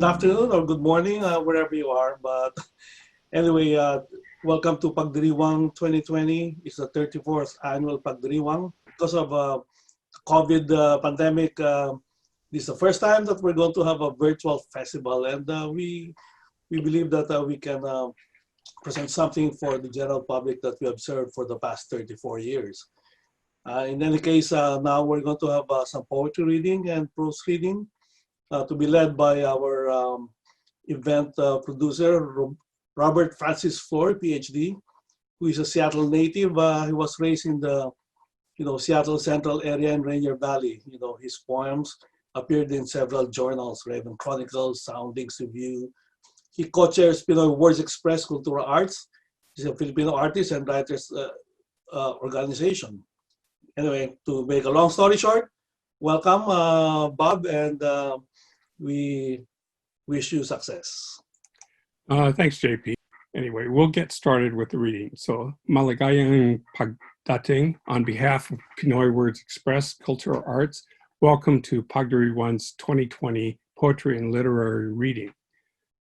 good afternoon or good morning, wherever you are. But anyway, welcome to Pagdiriwang 2020. It's the 34th annual Pagdiriwang. Because of COVID pandemic, this is the first time that we're going to have a virtual festival, and we believe that we can present something for the general public that we observed for the past 34 years. In any case, now we're going to have some poetry reading and prose reading to be led by our event producer, Robert Francis Floor, PhD, who is a Seattle native. He was raised in the Seattle Central area and Rainier Valley. His poems appeared in several journals, Raven Chronicles, Soundings Review. He co-chairs Pinoy Words Express Cultural Arts. He's a Filipino artist and writers organization. Anyway, to make a long story short, welcome, Bob, and we wish you success. Thanks, JP. Anyway, we'll get started with the reading. So, maligayang pagdating on behalf of Pinoy Words Express Cultural Arts. Welcome to Pagdiriwang's 2020 Poetry and Literary Reading.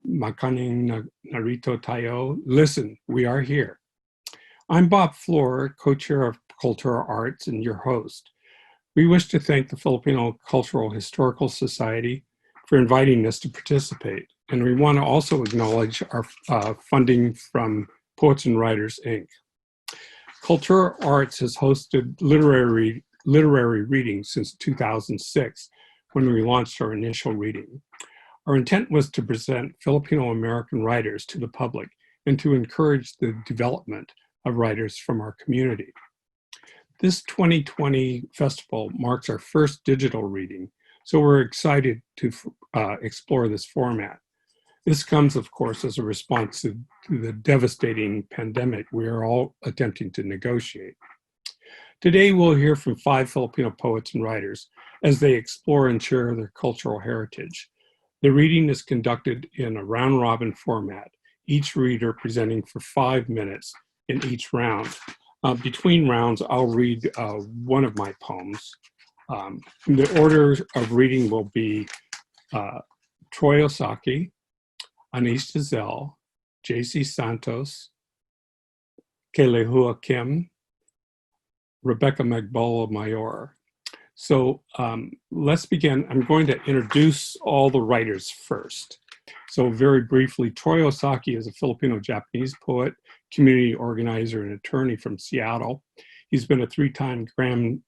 Makinig Narito tayo. Listen, we are here. I'm Bob Floor, co-chair of Cultural Arts and your host. We wish to thank the Filipino Cultural Historical Society for inviting us to participate. And we want to also acknowledge our funding from Poets and Writers, Inc. Cultural Arts has hosted literary readings since 2006, when we launched our initial reading. Our intent was to present Filipino-American writers to the public and to encourage the development of writers from our community. This 2020 festival marks our first digital reading, so we're excited to explore this format. This comes, of course, as a response to the devastating pandemic we are all attempting to negotiate. Today, we'll hear from 5 Filipino poets and writers as they explore and share their cultural heritage. The reading is conducted in a round-robin format, each reader presenting for 5 minutes in each round. Between rounds, I'll read one of my poems. The order of reading will be Troy Osaki, Anis Giselle, J.C. Santos, Kelehua Kim, Rebecca Magbola Mayor. So let's begin. I'm going to introduce all the writers first. So very briefly, Troy Osaki is a Filipino-Japanese poet, community organizer, and attorney from Seattle. He's been a 3-time Grand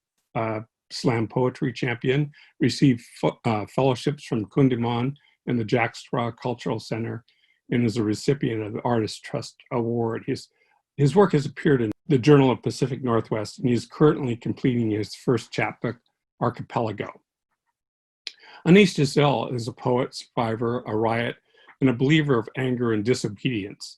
Slam poetry champion, received fellowships from Kundiman and the Jack Straw Cultural Center, and is a recipient of the Artist Trust Award. His work has appeared in the Journal of Pacific Northwest, and he's currently completing his first chapbook, Archipelago. Anis Giselle is a poet, survivor, a riot, and a believer of anger and disobedience.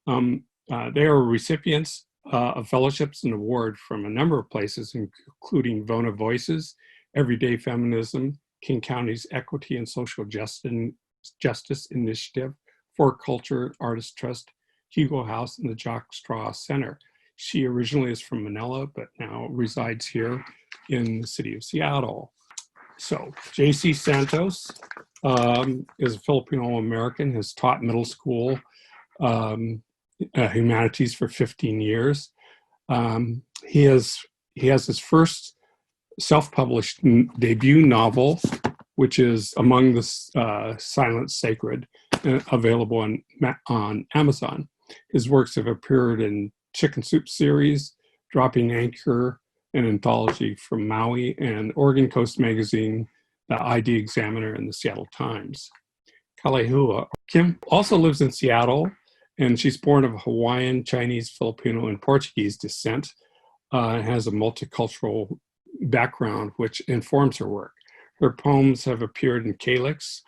They are recipients of fellowships and awards from a number of places, including Vona Voices, Everyday Feminism, King County's Equity and Social Justice Initiative, For Culture, Artist Trust, Hugo House, and the Jack Straw Center. She originally is from Manila, but now resides here in the city of Seattle. So, J.C. Santos is a Filipino-American, has taught middle school humanities for 15 years. He has his first self-published debut novel, which is Among the Silent Sacred, available on Amazon. His works have appeared in Chicken Soup series, Dropping Anchor, an anthology from Maui, and Oregon Coast Magazine, the ID Examiner, and the Seattle Times. Kelehua Kim also lives in Seattle, and she's born of Hawaiian, Chinese, Filipino, and Portuguese descent, and has a multicultural background which informs her work. Her poems have appeared in Calyx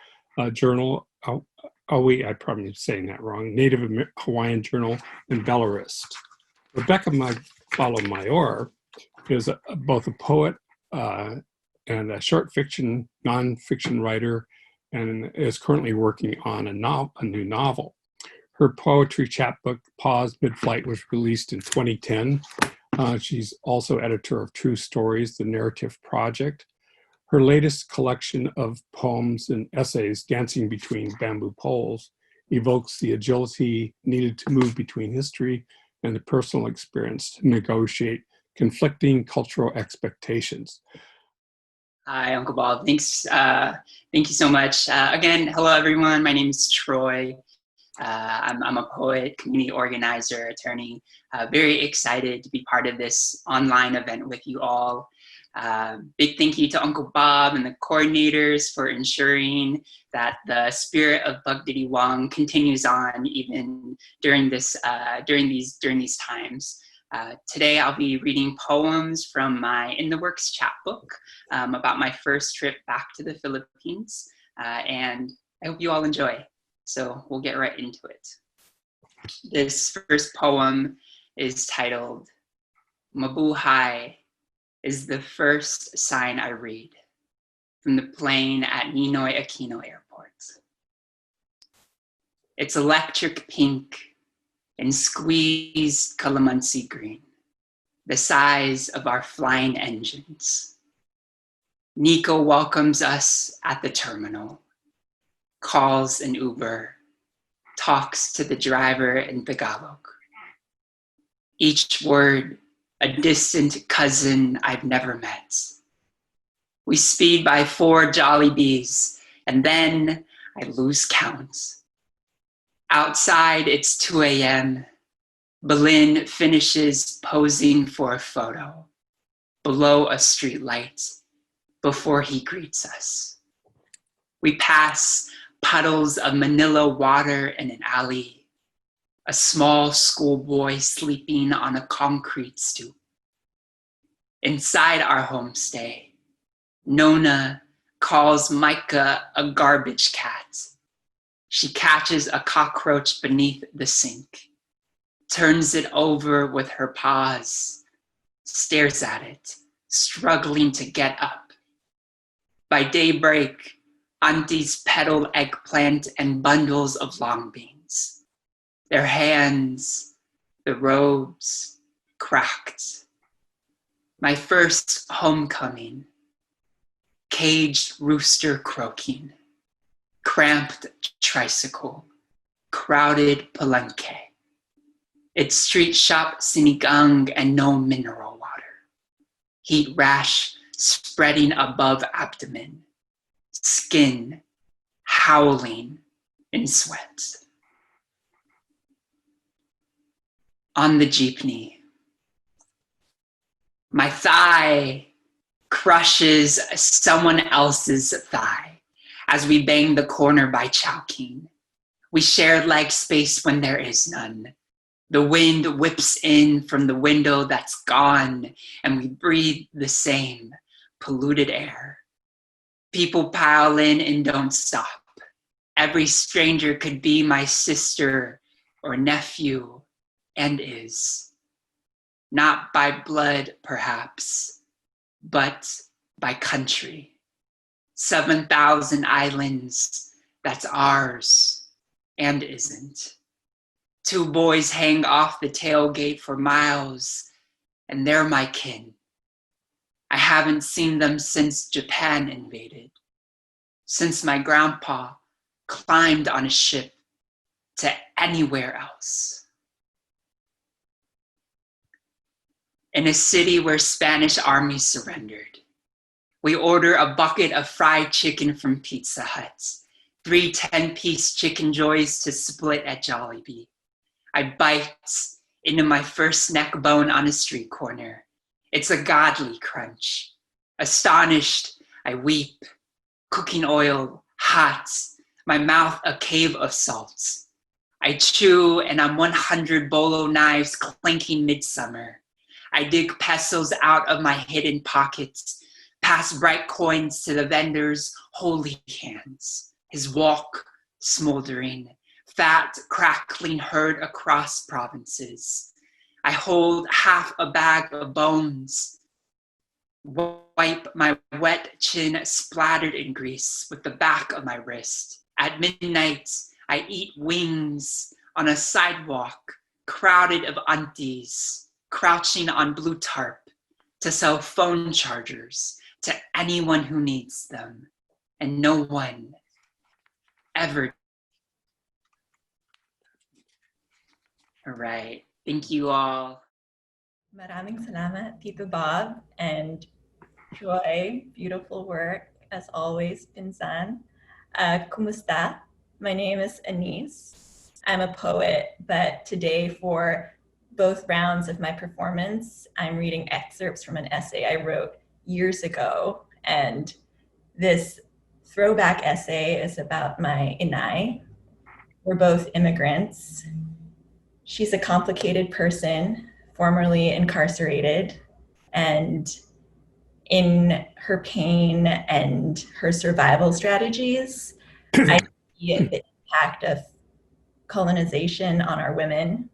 Journal, I probably saying that wrong, Native Hawaiian Journal, and Belarus. Rebecca Magbola Mayor is both a poet and a short fiction, nonfiction writer, and is currently working on a new novel. Her poetry chapbook, Pause Mid-Flight, was released in 2010. She's also editor of True Stories, the Narrative Project. Her latest collection of poems and essays, Dancing Between Bamboo Poles, evokes the agility needed to move between history and the personal experience to negotiate conflicting cultural expectations. Hi, Uncle Bob. Thanks. Thank you so much. Again, hello, everyone. My name is Troy. I'm a poet, community organizer, attorney. Very excited to be part of this online event with you all. Big thank you to Uncle Bob and the coordinators for ensuring that the spirit of Pagdiriwang continues on even during these times. Today I'll be reading poems from my In the Works chapbook about my first trip back to the Philippines, and I hope you all enjoy. So we'll get right into it. This first poem is titled, Mabuhay is the first sign I read, from the plane at Ninoy Aquino Airport. It's electric pink and squeezed calamansi green, the size of our flying engines. Nico welcomes us at the terminal, calls an Uber, talks to the driver in Tagalog. Each word, a distant cousin I've never met. We speed by 4 Jollibees, and then I lose count. Outside, it's 2 a.m. Berlin finishes posing for a photo below a street light before he greets us. We pass puddles of Manila water in an alley, a small schoolboy sleeping on a concrete stoop. Inside our homestay, Nona calls Micah a garbage cat. She catches a cockroach beneath the sink, turns it over with her paws, stares at it, struggling to get up. By daybreak, aunties peddle eggplant and bundles of long beans. Their hands, the robes, cracked. My first homecoming, caged rooster croaking, cramped tricycle, crowded palenque. It's street shop sinigang and no mineral water. Heat rash spreading above abdomen, skin howling in sweat. On the jeepney, my thigh crushes someone else's thigh as we bang the corner by Chowking. We share leg space when there is none. The wind whips in from the window that's gone, and we breathe the same polluted air. People pile in and don't stop. Every stranger could be my sister or nephew, and is. Not by blood, perhaps, but by country. 7,000 islands, that's ours, and isn't. 2 boys hang off the tailgate for miles, and they're my kin. I haven't seen them since Japan invaded, since my grandpa climbed on a ship to anywhere else. In a city where Spanish army surrendered, we order a bucket of fried chicken from Pizza Hut, 3 10-piece chicken joys to split at Jollibee. I bite into my first neck bone on a street corner. It's a godly crunch. Astonished, I weep. Cooking oil, hot, my mouth a cave of salt. I chew and I'm 100 bolo knives clanking midsummer. I dig pesos out of my hidden pockets, pass bright coins to the vendor's holy hands. His walk smoldering, fat crackling herd across provinces. I hold half a bag of bones, wipe my wet chin splattered in grease with the back of my wrist. At midnight, I eat wings on a sidewalk crowded of aunties, crouching on blue tarp to sell phone chargers to anyone who needs them, and no one ever. All right. Thank you all. Maraming salamat, Tito Bob and Joy. Beautiful work, as always, Pinsan. Kumusta? My name is Anise. I'm a poet, but today for both rounds of my performance, I'm reading excerpts from an essay I wrote years ago. And this throwback essay is about my inay. We're both immigrants. She's a complicated person, formerly incarcerated, and in her pain and her survival strategies, I see the impact of colonization on our women.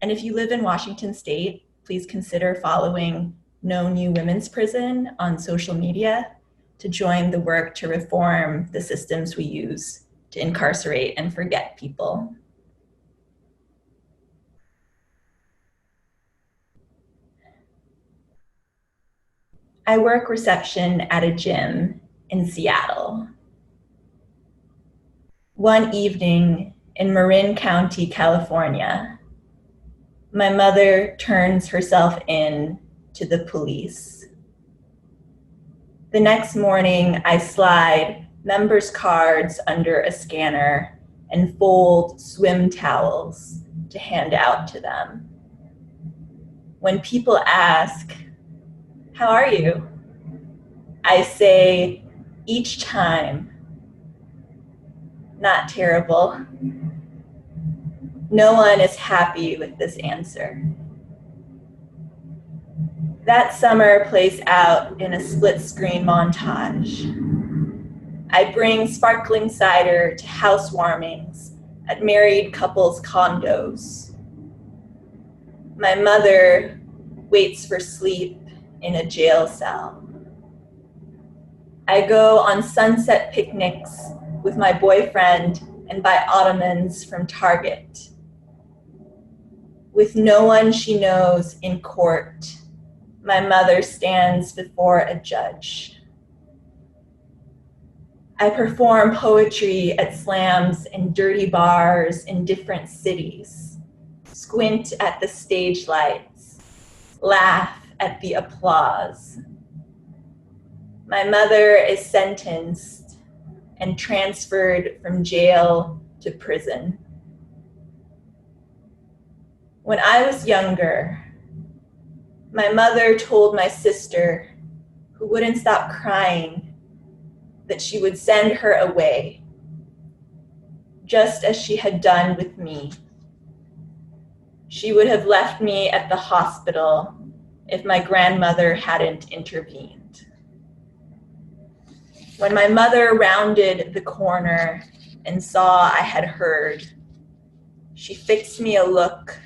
And if you live in Washington State, please consider following No New Women's Prison on social media to join the work to reform the systems we use to incarcerate and forget people. I work reception at a gym in Seattle. One evening in Marin County, California, my mother turns herself in to the police. The next morning, I slide members' cards under a scanner and fold swim towels to hand out to them. When people ask, "How are you?" I say each time, "Not terrible." No one is happy with this answer. That summer plays out in a split-screen montage. I bring sparkling cider to housewarmings at married couples' condos. My mother waits for sleep in a jail cell. I go on sunset picnics with my boyfriend and buy ottomans from Target. With no one she knows in court, my mother stands before a judge. I perform poetry at slams and dirty bars in different cities, squint at the stage lights, laugh at the applause. My mother is sentenced and transferred from jail to prison. When I was younger, my mother told my sister, who wouldn't stop crying, that she would send her away, just as she had done with me. She would have left me at the hospital if my grandmother hadn't intervened. When my mother rounded the corner and saw I had heard, she fixed me a look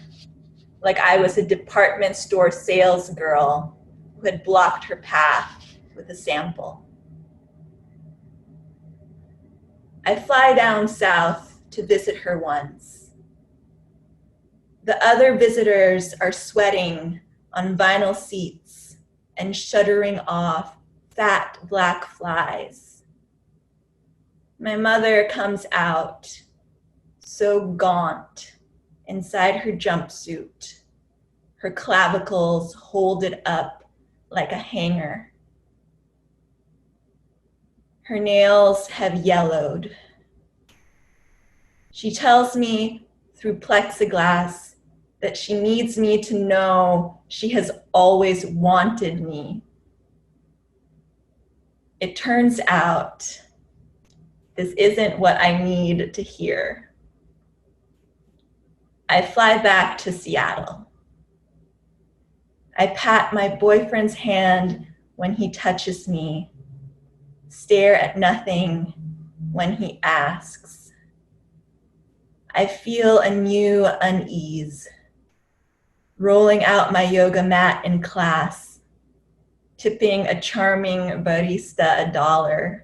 like I was a department store sales girl who had blocked her path with a sample. I fly down south to visit her once. The other visitors are sweating on vinyl seats and shuddering off fat black flies. My mother comes out, so gaunt, inside her jumpsuit, her clavicles folded up like a hanger. Her nails have yellowed. She tells me through plexiglass that she needs me to know she has always wanted me. It turns out this isn't what I need to hear. I fly back to Seattle. I pat my boyfriend's hand when he touches me, stare at nothing when he asks. I feel a new unease, rolling out my yoga mat in class, tipping a charming barista $1.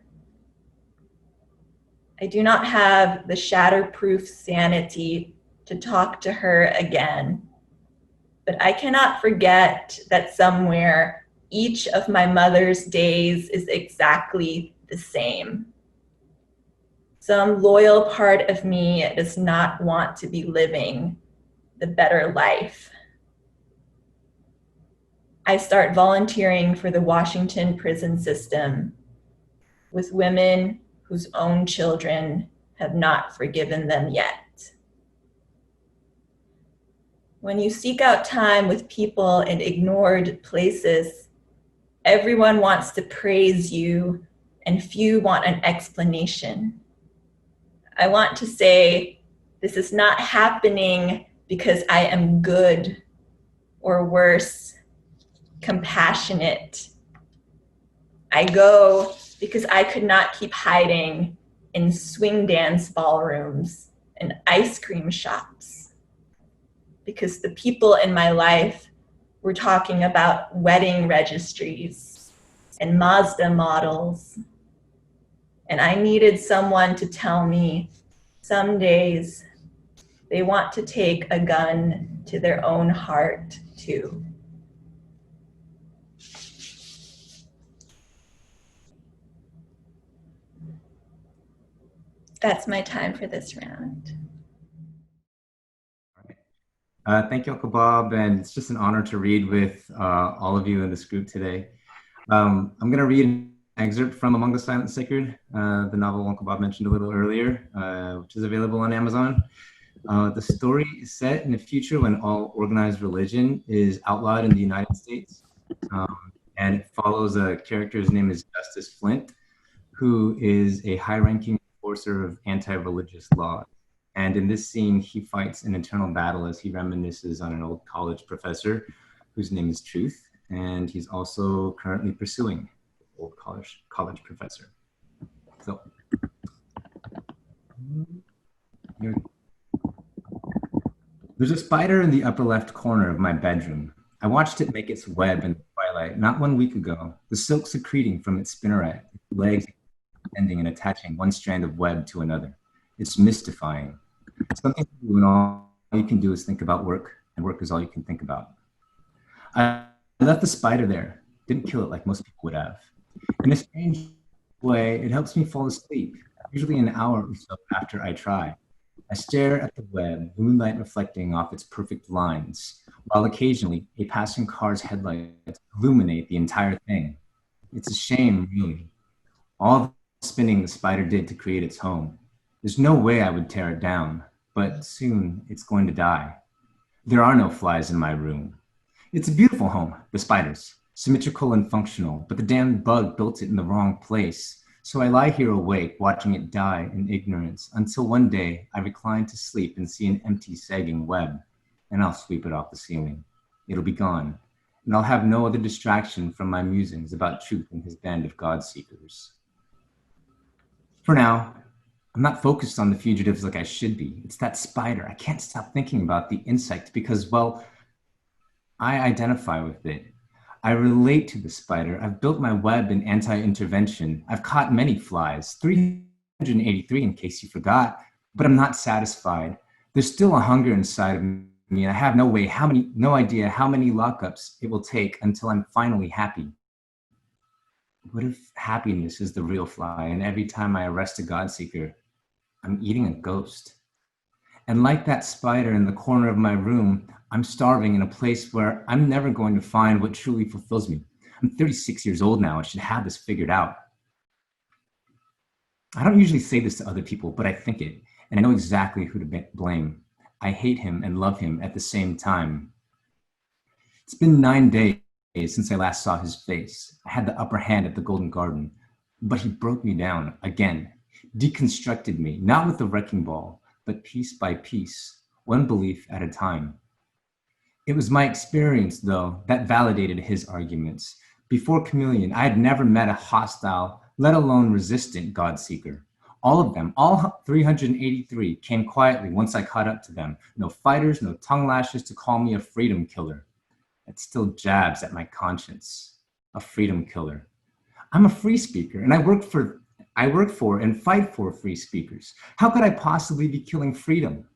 I do not have the shatterproof sanity to talk to her again, but I cannot forget that somewhere, each of my mother's days is exactly the same. Some loyal part of me does not want to be living the better life. I start volunteering for the Washington prison system with women whose own children have not forgiven them yet. When you seek out time with people in ignored places, everyone wants to praise you and few want an explanation. I want to say, this is not happening because I am good or worse, compassionate. I go because I could not keep hiding in swing dance ballrooms and ice cream shops. Because the people in my life were talking about wedding registries and Mazda models. And I needed someone to tell me some days they want to take a gun to their own heart too. That's my time for this round. Thank you, Uncle Bob, and it's just an honor to read with all of you in this group today. I'm going to read an excerpt from Among the Silent Sacred, the novel Uncle Bob mentioned a little earlier, which is available on Amazon. The story is set in a future when all organized religion is outlawed in the United States, and it follows a character, his name is Justice Flint, who is a high-ranking enforcer of anti-religious law. And in this scene, he fights an internal battle as he reminisces on an old college professor whose name is Truth. And he's also currently pursuing old college professor. So, there's a spider in the upper left corner of my bedroom. I watched it make its web in the twilight not 1 week ago, the silk secreting from its spinneret, legs ending and attaching one strand of web to another. It's mystifying. Something to do when all you can do is think about work, and work is all you can think about. I left the spider there, didn't kill it like most people would have. In a strange way, it helps me fall asleep, usually an hour or so after I try. I stare at the web, moonlight reflecting off its perfect lines, while occasionally a passing car's headlights illuminate the entire thing. It's a shame, really. All the spinning the spider did to create its home. There's no way I would tear it down, but soon it's going to die. There are no flies in my room. It's a beautiful home, the spider's, symmetrical and functional, but the damn bug built it in the wrong place. So I lie here awake, watching it die in ignorance, until one day I recline to sleep and see an empty, sagging web, and I'll sweep it off the ceiling. It'll be gone, and I'll have no other distraction from my musings about Truth and his band of God-seekers. For now, I'm not focused on the fugitives like I should be. It's that spider. I can't stop thinking about the insect because, well, I identify with it. I relate to the spider. I've built my web in anti-intervention. I've caught many flies, 383 in case you forgot, but I'm not satisfied. There's still a hunger inside of me, and I have no idea how many lockups it will take until I'm finally happy. What if happiness is the real fly, and every time I arrest a God-seeker, I'm eating a ghost? And like that spider in the corner of my room, I'm starving in a place where I'm never going to find what truly fulfills me. I'm 36 years old now. I should have this figured out. I don't usually say this to other people, but I think it, and I know exactly who to blame. I hate him and love him at the same time. It's been 9 days since I last saw his face. I had the upper hand at the Golden Garden, but he broke me down again, deconstructed me, not with the wrecking ball, but piece by piece, one belief at a time. It was my experience, though, that validated his arguments. Before Chameleon, I had never met a hostile, let alone resistant God-seeker. All of them, all 383, came quietly once I caught up to them. No fighters, no tongue lashes to call me a freedom killer. It still jabs at my conscience. A freedom killer. I'm a free speaker, and I work for and fight for free speakers. How could I possibly be killing freedom?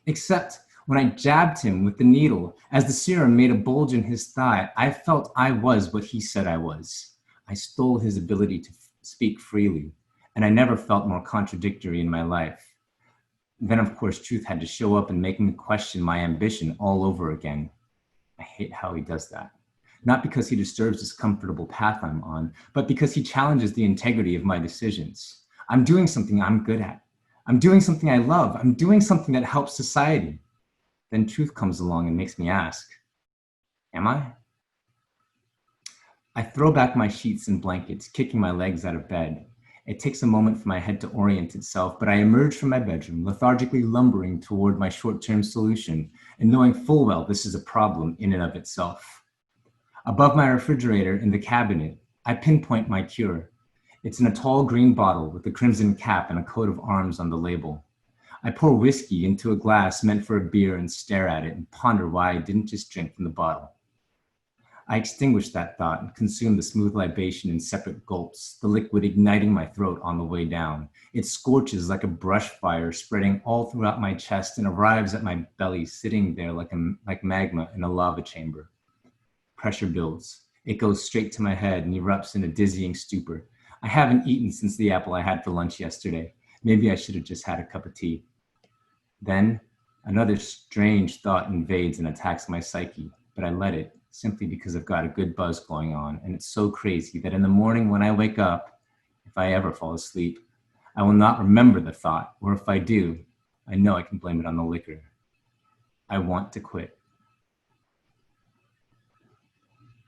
Except When I jabbed him with the needle, as the serum made a bulge in his thigh, I felt I was what he said I was. I stole his ability to speak freely, and I never felt more contradictory in my life. Then, of course, truth had to show up and make me question my ambition all over again. I hate how he does that. Not because he disturbs this comfortable path I'm on, but because he challenges the integrity of my decisions. I'm doing something I'm good at. I'm doing something I love. I'm doing something that helps society. Then truth comes along and makes me ask, am I? I throw back my sheets and blankets, kicking my legs out of bed. It takes a moment for my head to orient itself, but I emerge from my bedroom, lethargically lumbering toward my short-term solution, and knowing full well this is a problem in and of itself. Above my refrigerator in the cabinet, I pinpoint my cure. It's in a tall green bottle with a crimson cap and a coat of arms on the label. I pour whiskey into a glass meant for a beer and stare at it and ponder why I didn't just drink from the bottle. I extinguish that thought and consume the smooth libation in separate gulps, the liquid igniting my throat on the way down. It scorches like a brush fire, spreading all throughout my chest and arrives at my belly, sitting there like magma in a lava chamber. Pressure builds. It goes straight to my head and erupts in a dizzying stupor. I haven't eaten since the apple I had for lunch yesterday. Maybe I should have just had a cup of tea. Then another strange thought invades and attacks my psyche, but I let it, simply because I've got a good buzz going on, and it's so crazy that in the morning when I wake up, if I ever fall asleep, I will not remember the thought, or if I do, I know I can blame it on the liquor. I want to quit.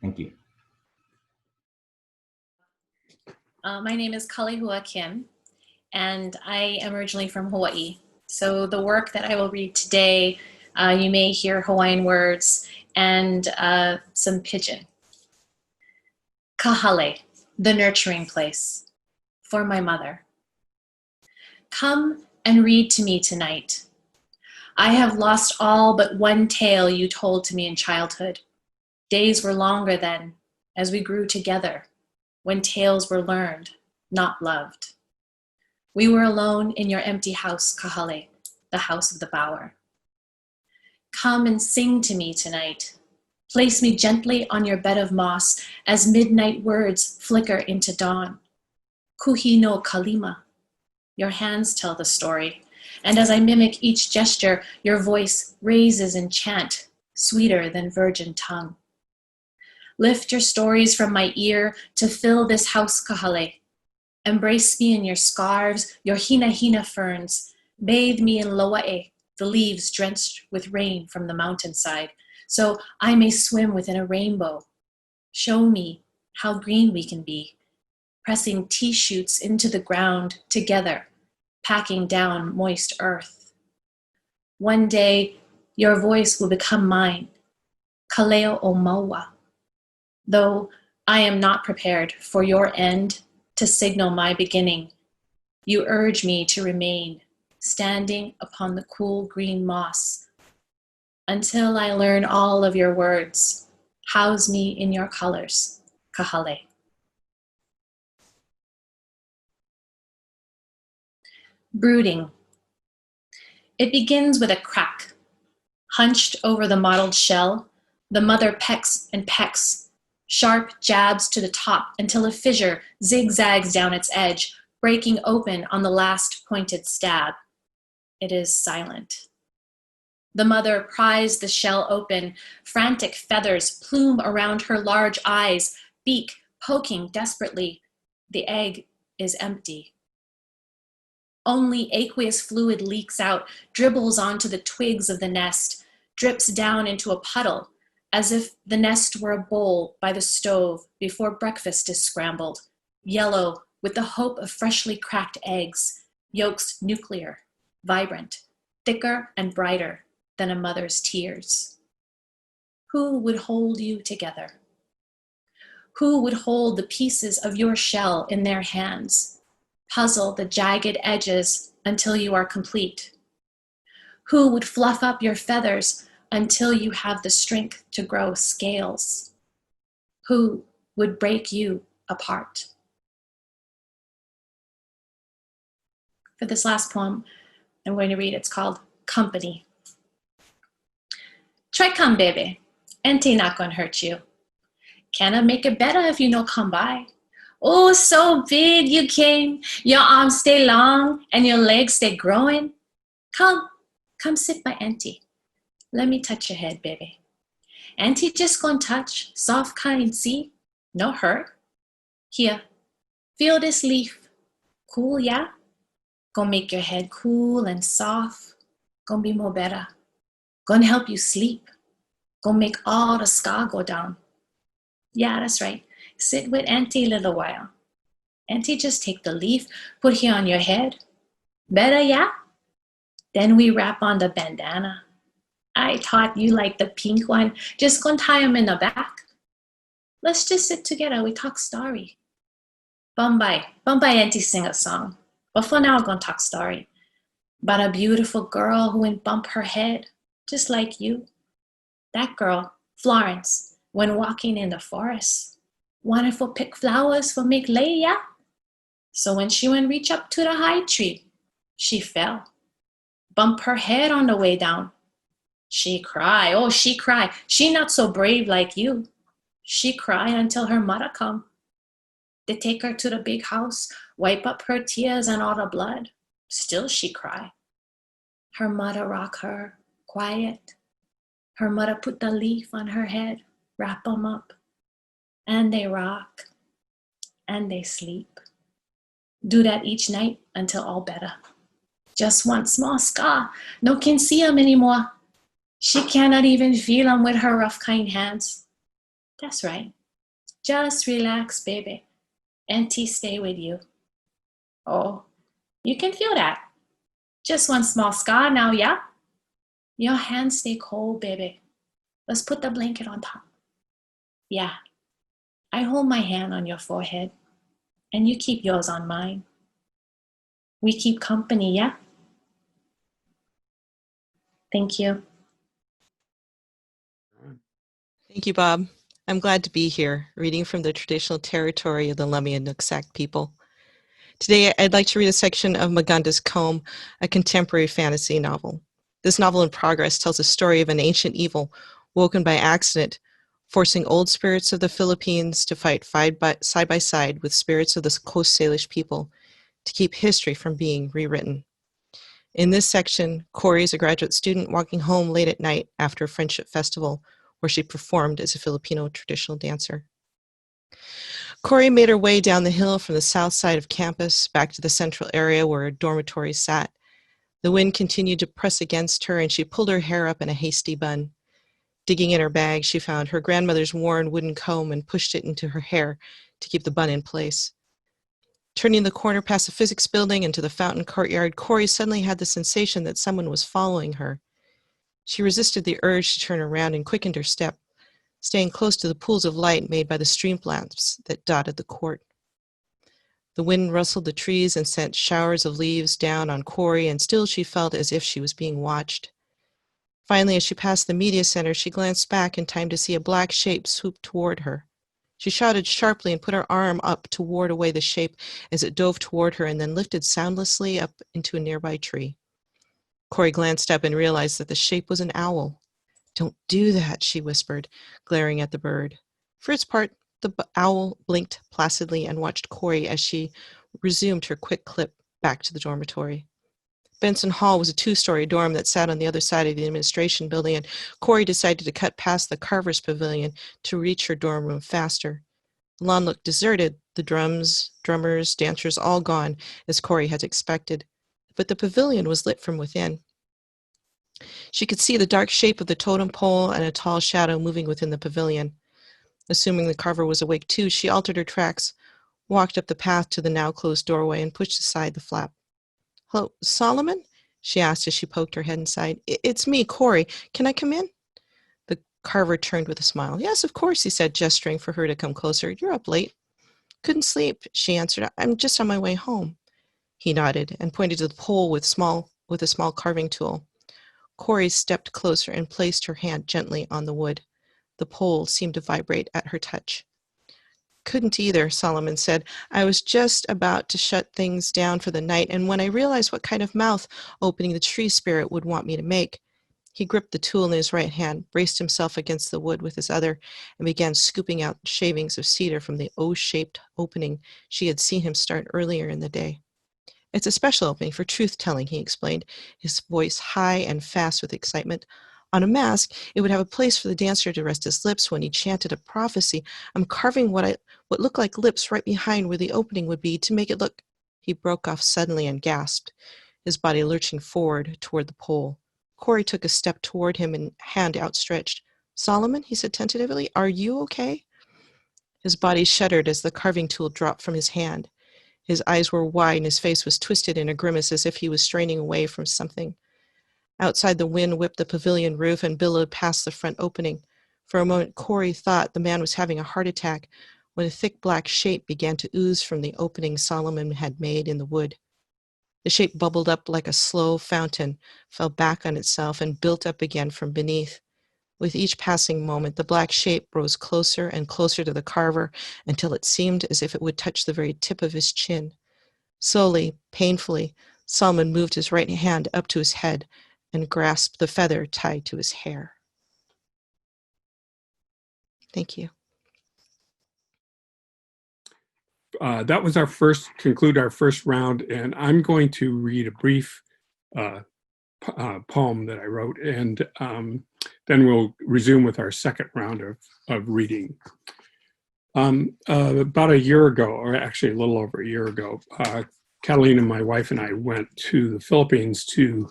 Thank you. My name is Kalihua Kim, and I am originally from Hawaii. So the work that I will read today, you may hear Hawaiian words and some pidgin. Kahale, the nurturing place, for my mother. Come and read to me tonight. I have lost all but one tale you told to me in childhood. Days were longer then, as we grew together, when tales were learned, not loved. We were alone in your empty house, Kahale, the house of the bower. Come and sing to me tonight. Place me gently on your bed of moss as midnight words flicker into dawn. Kuhi no kalima. Your hands tell the story, and as I mimic each gesture, your voice raises in chant, sweeter than virgin tongue. Lift your stories from my ear to fill this house, Kahale. Embrace me in your scarves, your hina ferns. Bathe me in loa'e, the leaves drenched with rain from the mountainside, so I may swim within a rainbow. Show me how green we can be, pressing tea shoots into the ground together, packing down moist earth. One day, your voice will become mine, Kaleo o Maua. Though I am not prepared for your end to signal my beginning, you urge me to remain, standing upon the cool green moss, until I learn all of your words. House me in your colors, Kahale. Brooding. It begins with a crack. Hunched over the mottled shell, the mother pecks and pecks, sharp jabs to the top until a fissure zigzags down its edge, breaking open on the last pointed stab. It is silent. The mother pries the shell open, frantic feathers plume around her large eyes, beak poking desperately. The egg is empty. Only aqueous fluid leaks out, dribbles onto the twigs of the nest, drips down into a puddle, as if the nest were a bowl by the stove before breakfast is scrambled, yellow with the hope of freshly cracked eggs, yolks nuclear, vibrant, thicker and brighter than a mother's tears. Who would hold you together? Who would hold the pieces of your shell in their hands, puzzle the jagged edges until you are complete? Who would fluff up your feathers until you have the strength to grow scales? Who would break you apart? For this last poem I'm going to read, it's called Company. Try come, baby. Auntie not gonna hurt you. Can I make it better if you no come by? Oh, so big you came. Your arms stay long and your legs stay growing. Come sit by auntie. Let me touch your head, baby. Auntie just gonna touch, soft kind, see? No hurt. Here, feel this leaf. Cool, yeah? Gonna make your head cool and soft. Gonna be more better. Gonna help you sleep. Gonna make all the scar go down. Yeah, that's right. Sit with auntie a little while. Auntie just take the leaf, put here on your head. Better, yeah? Then we wrap on the bandana. I thought you liked the pink one. Just gonna tie them in the back. Let's just sit together. We talk story. Bombay auntie sing a song. But for now, I'm gonna talk story. About a beautiful girl who went bump her head, just like you. That girl, Florence, when walking in the forest, wanted for pick flowers for make lay, yeah? So when she went reach up to the high tree, she fell. Bump her head on the way down. She cry, oh, she cry. She not so brave like you. She cry until her mother come. They take her to the big house, wipe up her tears and all the blood. Still she cry. Her mother rock her, quiet. Her mother put the leaf on her head, wrap them up. And they rock, and they sleep. Do that each night until all better. Just one small scar, no can see them anymore. She cannot even feel them with her rough, kind hands. That's right. Just relax, baby. Auntie stay with you. Oh, you can feel that. Just one small scar now, yeah? Your hands stay cold, baby. Let's put the blanket on top. Yeah, I hold my hand on your forehead, and you keep yours on mine. We keep company, yeah? Thank you. Thank you, Bob. I'm glad to be here, reading from the traditional territory of the Lummi and Nooksack people. Today, I'd like to read a section of Maganda's Comb, a contemporary fantasy novel. This novel in progress tells a story of an ancient evil woken by accident, forcing old spirits of the Philippines to fight side by side with spirits of the Coast Salish people to keep history from being rewritten. In this section, Corey is a graduate student walking home late at night after a friendship festival where she performed as a Filipino traditional dancer. Corey made her way down the hill from the south side of campus back to the central area where her dormitory sat. The wind continued to press against her, and she pulled her hair up in a hasty bun. Digging in her bag, she found her grandmother's worn wooden comb and pushed it into her hair to keep the bun in place. Turning the corner past the physics building into the fountain courtyard, Corey suddenly had the sensation that someone was following her. She resisted the urge to turn around and quickened her step, staying close to the pools of light made by the street lamps that dotted the court. The wind rustled the trees and sent showers of leaves down on Corey, and still she felt as if she was being watched. Finally, as she passed the media center, she glanced back in time to see a black shape swoop toward her. She shouted sharply and put her arm up to ward away the shape as it dove toward her and then lifted soundlessly up into a nearby tree. Corey glanced up and realized that the shape was an owl. "Don't do that," she whispered, glaring at the bird. For its part, the owl blinked placidly and watched Corey as she resumed her quick clip back to the dormitory. Benson Hall was a two-story dorm that sat on the other side of the administration building, and Corey decided to cut past the Carver's Pavilion to reach her dorm room faster. The lawn looked deserted, the drummers, dancers all gone, as Corey had expected. But the pavilion was lit from within. She could see the dark shape of the totem pole and a tall shadow moving within the pavilion. Assuming the Carver was awake too, she altered her tracks, walked up the path to the now closed doorway, and pushed aside the flap. "Hello, Solomon?" she asked as she poked her head inside. "It's me, Corey. Can I come in?" The Carver turned with a smile. "Yes, of course," he said, gesturing for her to come closer. "You're up late." "Couldn't sleep," she answered. "I'm just on my way home." He nodded and pointed to the pole with a small carving tool. Corey stepped closer and placed her hand gently on the wood. The pole seemed to vibrate at her touch. "Couldn't either," Solomon said. "I was just about to shut things down for the night, and when I realized what kind of mouth opening the tree spirit would want me to make," He gripped the tool in his right hand, braced himself against the wood with his other, and began scooping out shavings of cedar from the O-shaped opening she had seen him start earlier in the day. It's a special opening for truth-telling, he explained, his voice high and fast with excitement. On a mask, it would have a place for the dancer to rest his lips when he chanted a prophecy. I'm carving what looked like lips right behind where the opening would be to make it look... He broke off suddenly and gasped, his body lurching forward toward the pole. Corey took a step toward him and hand outstretched. Solomon, he said tentatively, are you okay? His body shuddered as the carving tool dropped from his hand. His eyes were wide and his face was twisted in a grimace as if he was straining away from something. Outside, the wind whipped the pavilion roof and billowed past the front opening. For a moment, Corey thought the man was having a heart attack when a thick black shape began to ooze from the opening Solomon had made in the wood. The shape bubbled up like a slow fountain, fell back on itself, and built up again from beneath. With each passing moment, the black shape rose closer and closer to the carver until it seemed as if it would touch the very tip of his chin. Slowly, painfully, Solomon moved his right hand up to his head and grasped the feather tied to his hair. Thank you. That was conclude our first round, and I'm going to read a brief poem that I wrote, and then we'll resume with our second round of reading. About a year ago, or actually a little over a year ago, Catalina, my wife, and I went to the Philippines to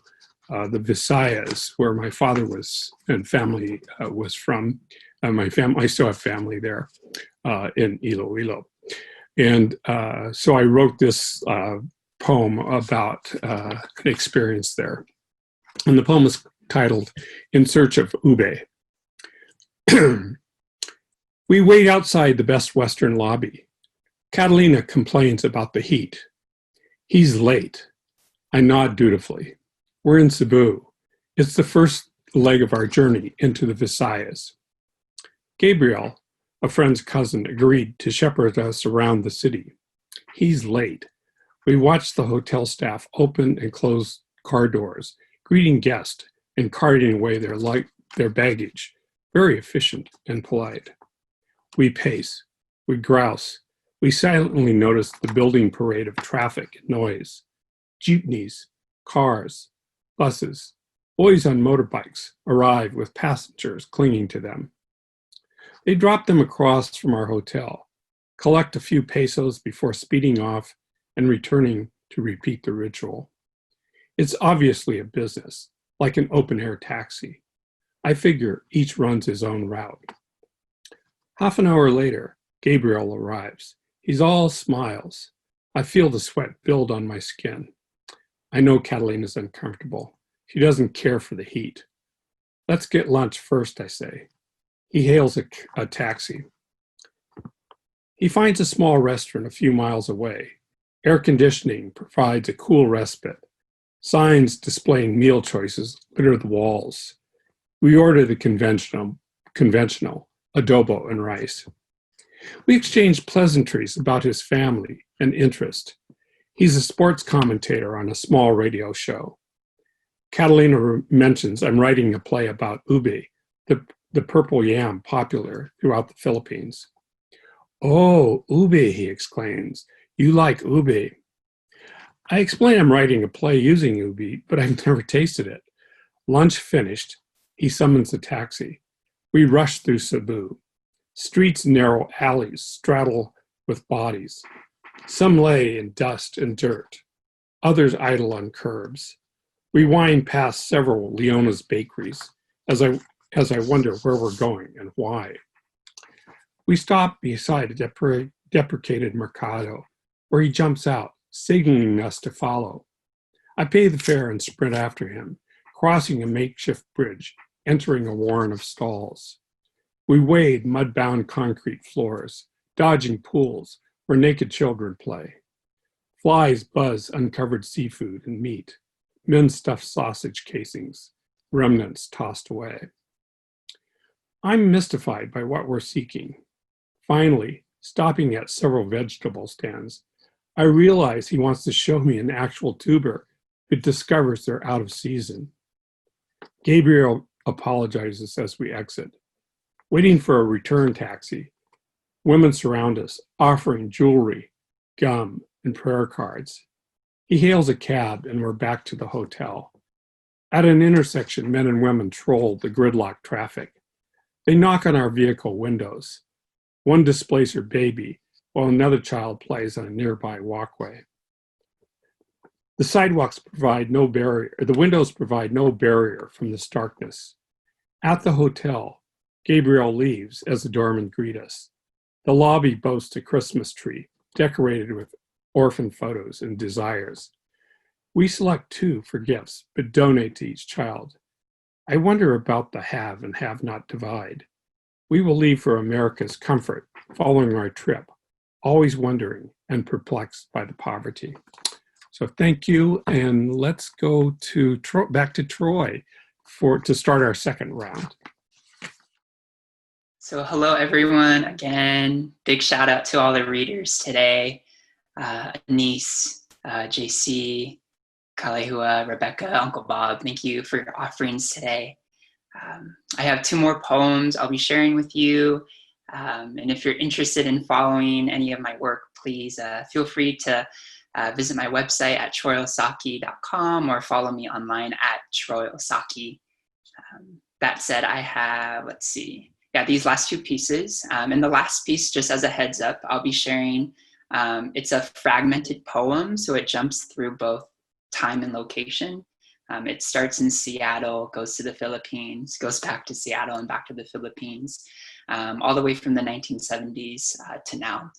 the Visayas, where my father was and family was from. I still have family there in Iloilo. And so I wrote this poem about an experience there. And the poem is titled, In Search of Ube. We wait outside the Best Western lobby. Catalina complains about the heat. He's late. I nod dutifully. We're in Cebu. It's the first leg of our journey into the Visayas. Gabriel, a friend's cousin, agreed to shepherd us around the city. He's late. We watched the hotel staff open and close car doors, greeting guests and carting away their baggage, very efficient and polite. We pace, we grouse, we silently notice the building parade of traffic and noise. Jeepneys, cars, buses, boys on motorbikes arrive with passengers clinging to them. They drop them across from our hotel, collect a few pesos before speeding off and returning to repeat the ritual. It's obviously a business, like an open-air taxi. I figure each runs his own route. Half an hour later, Gabriel arrives. He's all smiles. I feel the sweat build on my skin. I know Catalina's uncomfortable. She doesn't care for the heat. Let's get lunch first, I say. He hails a taxi. He finds a small restaurant a few miles away. Air conditioning provides a cool respite. Signs displaying meal choices litter the walls. We order the conventional adobo and rice. We exchange pleasantries about his family and interest. He's a sports commentator on a small radio show. Catalina mentions I'm writing a play about ube, the purple yam popular throughout the Philippines. Oh, ube, he exclaims. You like ube. I explain I'm writing a play using ube, but I've never tasted it. Lunch finished, he summons a taxi. We rush through Cebu. Streets, narrow alleys straddle with bodies. Some lay in dust and dirt. Others idle on curbs. We wind past several Leona's bakeries as I wonder where we're going and why. We stop beside a deprecated mercado, where he jumps out, signaling us to follow. I pay the fare and sprint after him, crossing a makeshift bridge, entering a warren of stalls. We wade mud-bound concrete floors, dodging pools where naked children play. Flies buzz uncovered seafood and meat, men stuffed sausage casings, remnants tossed away. I'm mystified by what we're seeking. Finally, stopping at several vegetable stands, I realize he wants to show me an actual tuber who discovers they're out of season. Gabriel apologizes as we exit. Waiting for a return taxi, women surround us, offering jewelry, gum, and prayer cards. He hails a cab and we're back to the hotel. At an intersection, men and women troll the gridlocked traffic. They knock on our vehicle windows. One displays her baby, while another child plays on a nearby walkway. The windows provide no barrier from this darkness. At the hotel, Gabriel leaves as the doormen greet us. The lobby boasts a Christmas tree, decorated with orphan photos and desires. We select 2 for gifts, but donate to each child. I wonder about the have and have not divide. We will leave for America's comfort, following our trip, always wondering and perplexed by the poverty. So thank you, and let's go to back to Troy to start our second round. So hello, everyone. Again, big shout out to all the readers today. Anise, JC, Kalehua, Rebecca, Uncle Bob, thank you for your offerings today. I have 2 more poems I'll be sharing with you. And if you're interested in following any of my work, please feel free to visit my website at troyosaki.com or follow me online at troyosaki. That said, I have, these last 2 pieces. And the last piece, just as a heads up, I'll be sharing, it's a fragmented poem, so it jumps through both time and location. It starts in Seattle, goes to the Philippines, goes back to Seattle and back to the Philippines, all the way from the 1970s to now.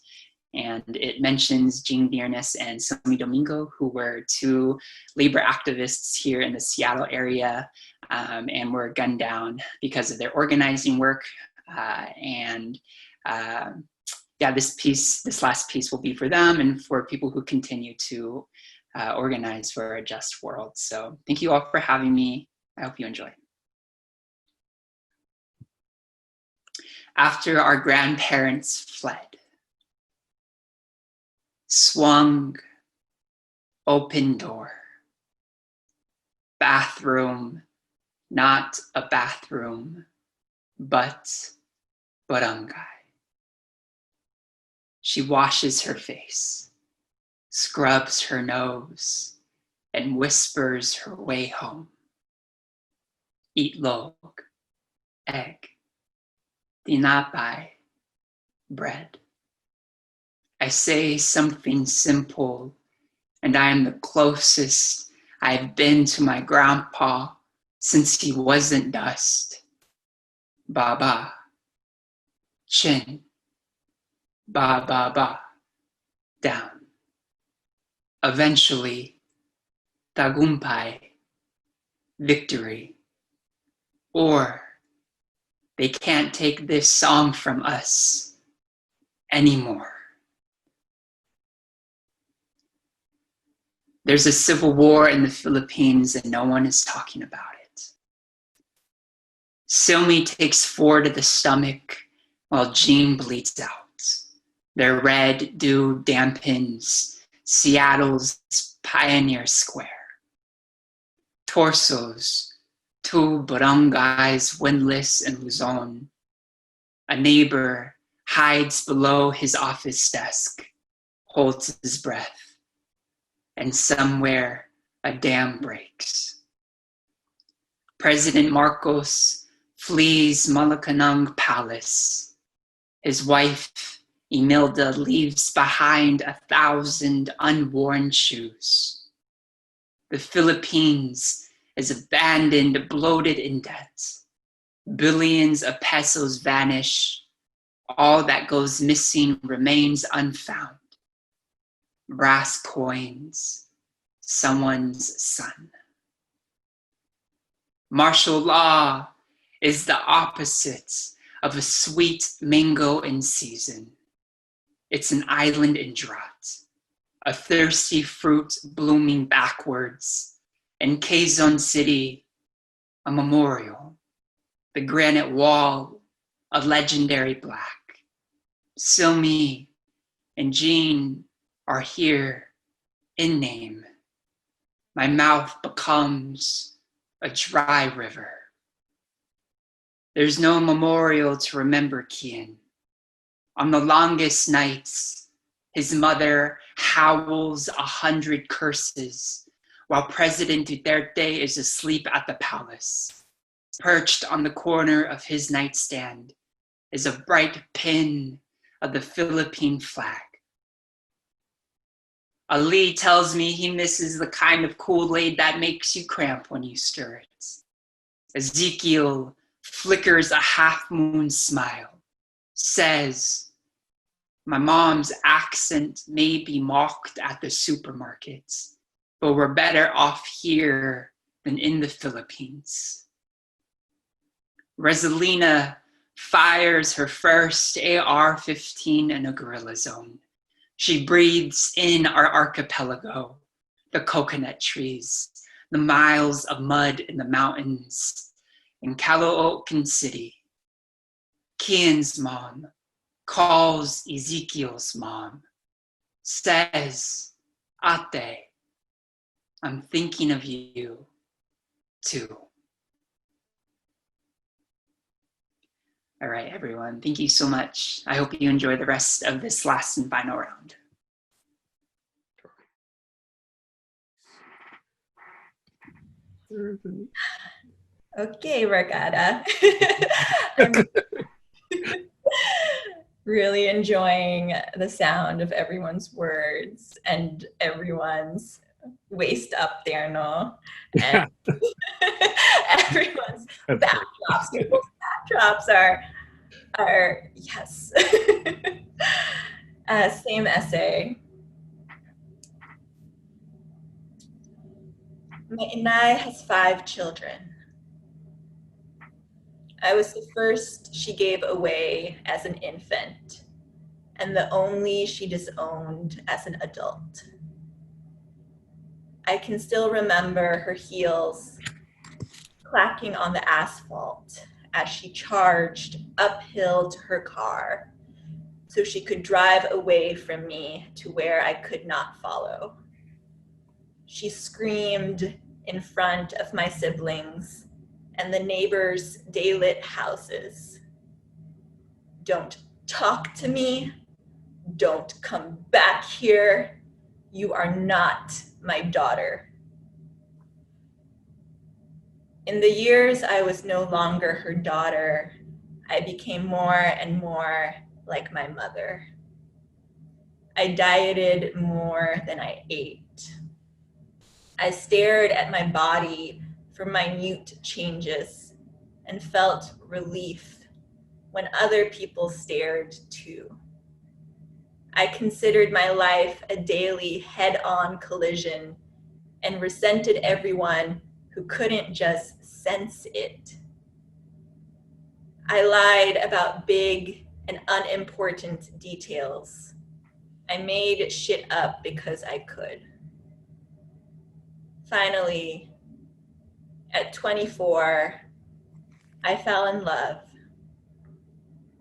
And it mentions Jean Biernes and Somi Domingo, who were 2 labor activists here in the Seattle area and were gunned down because of their organizing work. This last piece will be for them and for people who continue to organize for a just world. So thank you all for having me. I hope you enjoy. After our grandparents fled, swung, open door, bathroom, not a bathroom, but barangay. She washes her face, scrubs her nose, and whispers her way home. Itlog, egg, tinapay, bread. I say something simple, and I am the closest I've been to my grandpa since he wasn't dust. Baba, chin, ba ba ba, down. Eventually, tagumpay, victory, or they can't take this song from us anymore. There's a civil war in the Philippines and no one is talking about it. Silmi takes 4 to the stomach while Jean bleeds out. Their red dew dampens Seattle's Pioneer Square. Torsos, 2 barangays windless in Luzon. A neighbor hides below his office desk, holds his breath. And somewhere a dam breaks. President Marcos flees Malacanang Palace. His wife, Imelda, leaves behind 1,000 unworn shoes. The Philippines is abandoned, bloated in debt. Billions of pesos vanish. All that goes missing remains unfound. Brass coins, someone's son. Martial law is the opposite of a sweet mango in season. It's an island in drought, a thirsty fruit blooming backwards. In Quezon City, a memorial, the granite wall, a legendary black. Silmi and Jean are here in name. My mouth becomes a dry river. There's no memorial to remember Kian. On the longest nights, his mother howls 100 curses while President Duterte is asleep at the palace. Perched on the corner of his nightstand is a bright pin of the Philippine flag. Ali tells me he misses the kind of Kool-Aid that makes you cramp when you stir it. Ezekiel flickers a half-moon smile, says, "My mom's accent may be mocked at the supermarkets, but we're better off here than in the Philippines." Rosalina fires her first AR-15 in a guerrilla zone. She breathes in our archipelago, the coconut trees, the miles of mud in the mountains, in Caloocan City. Kian's mom calls Ezekiel's mom, says, "Ate, I'm thinking of you too." All right, everyone, thank you so much. I hope you enjoy the rest of this last and final round. Okay, Ragada. I'm really enjoying the sound of everyone's words and everyone's waist up there, no? And everyone's backdrops. People's backdrops are yes. Same essay. My Inay has 5 children. I was the first she gave away as an infant, and the only she disowned as an adult. I can still remember her heels clacking on the asphalt as she charged uphill to her car so she could drive away from me to where I could not follow. She screamed in front of my siblings and the neighbors' daylit houses. "Don't talk to me. Don't come back here. You are not my daughter." In the years I was no longer her daughter, I became more and more like my mother. I dieted more than I ate. I stared at my body for minute changes and felt relief when other people stared too. I considered my life a daily head-on collision and resented everyone who couldn't just sense it. I lied about big and unimportant details. I made shit up because I could. Finally, at 24, I fell in love,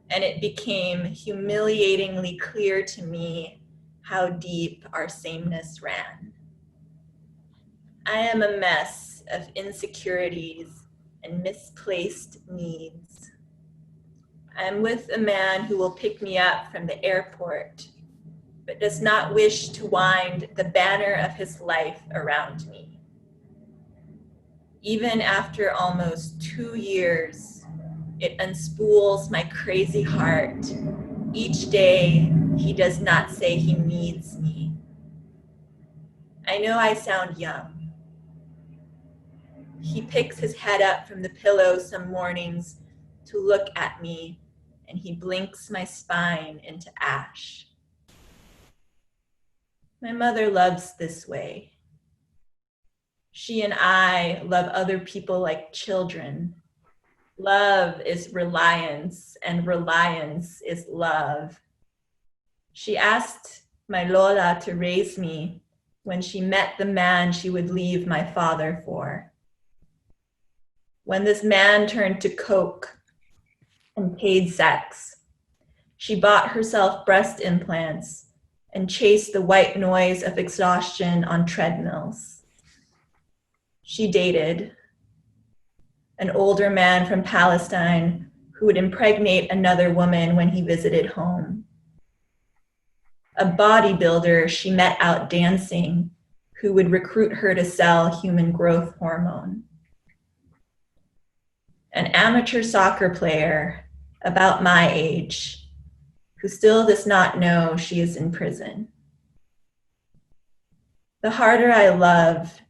and it became humiliatingly clear to me how deep our sameness ran. I am a mess of insecurities and misplaced needs. I am with a man who will pick me up from the airport, but does not wish to wind the banner of his life around me. Even after almost 2 years, it unspools my crazy heart. Each day, he does not say he needs me. I know I sound young. He picks his head up from the pillow some mornings to look at me, and he blinks my spine into ash. My mother loves this way. She and I love other people like children. Love is reliance, and reliance is love. She asked my Lola to raise me when she met the man she would leave my father for. When this man turned to coke and paid sex, she bought herself breast implants and chased the white noise of exhaustion on treadmills. She dated, an older man from Palestine who would impregnate another woman when he visited home. A bodybuilder she met out dancing who would recruit her to sell human growth hormone. An amateur soccer player about my age who still does not know she is in prison. The harder I love,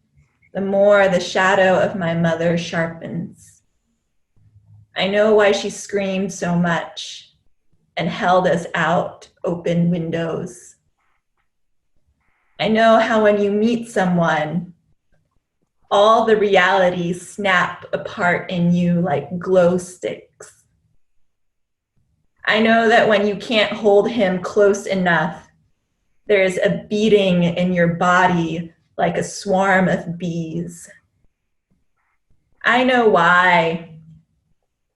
the more the shadow of my mother sharpens. I know why she screamed so much and held us out open windows. I know how when you meet someone, all the realities snap apart in you like glow sticks. I know that when you can't hold him close enough, there is a beating in your body like a swarm of bees. I know why,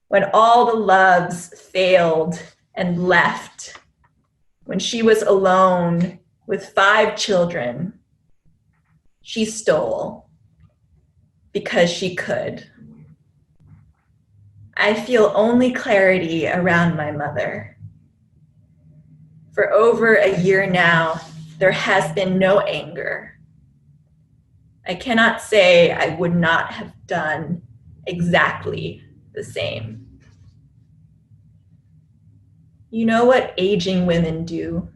when all the loves failed and left, when she was alone with 5 children, she stole because she could. I feel only clarity around my mother. For over a year now, there has been no anger. I cannot say I would not have done exactly the same. You know what aging women do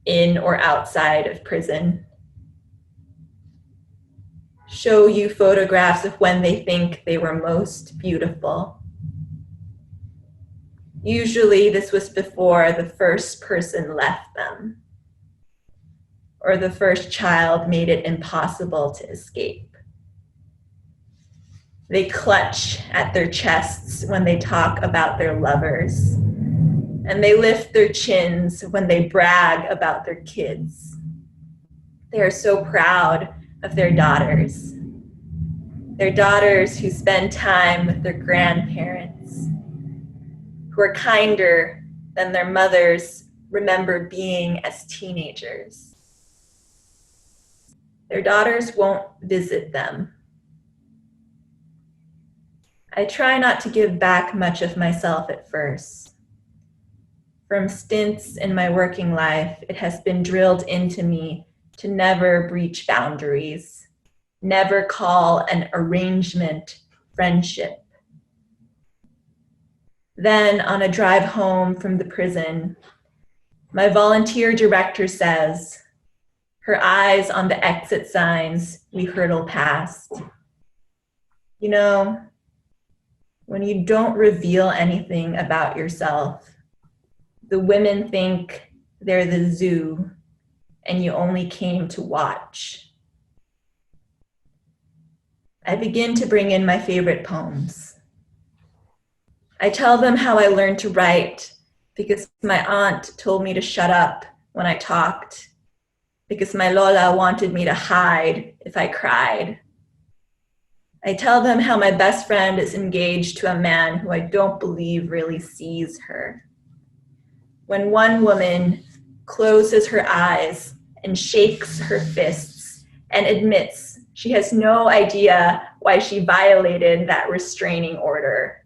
in or outside of prison? Show you photographs of when they think they were most beautiful. Usually this was before the first person left them, or the first child made it impossible to escape. They clutch at their chests when they talk about their lovers, and they lift their chins when they brag about their kids. They are so proud of their daughters who spend time with their grandparents, who are kinder than their mothers remembered being as teenagers. Their daughters won't visit them. I try not to give back much of myself at first. From stints in my working life, it has been drilled into me to never breach boundaries, never call an arrangement friendship. Then, on a drive home from the prison, my volunteer director says, her eyes on the exit signs we hurtle past, you know, when you don't reveal anything about yourself, the women think they're the zoo and you only came to watch. I begin to bring in my favorite poems. I tell them how I learned to write because my aunt told me to shut up when I talked, because my Lola wanted me to hide if I cried. I tell them how my best friend is engaged to a man who I don't believe really sees her. When one woman closes her eyes and shakes her fists and admits she has no idea why she violated that restraining order.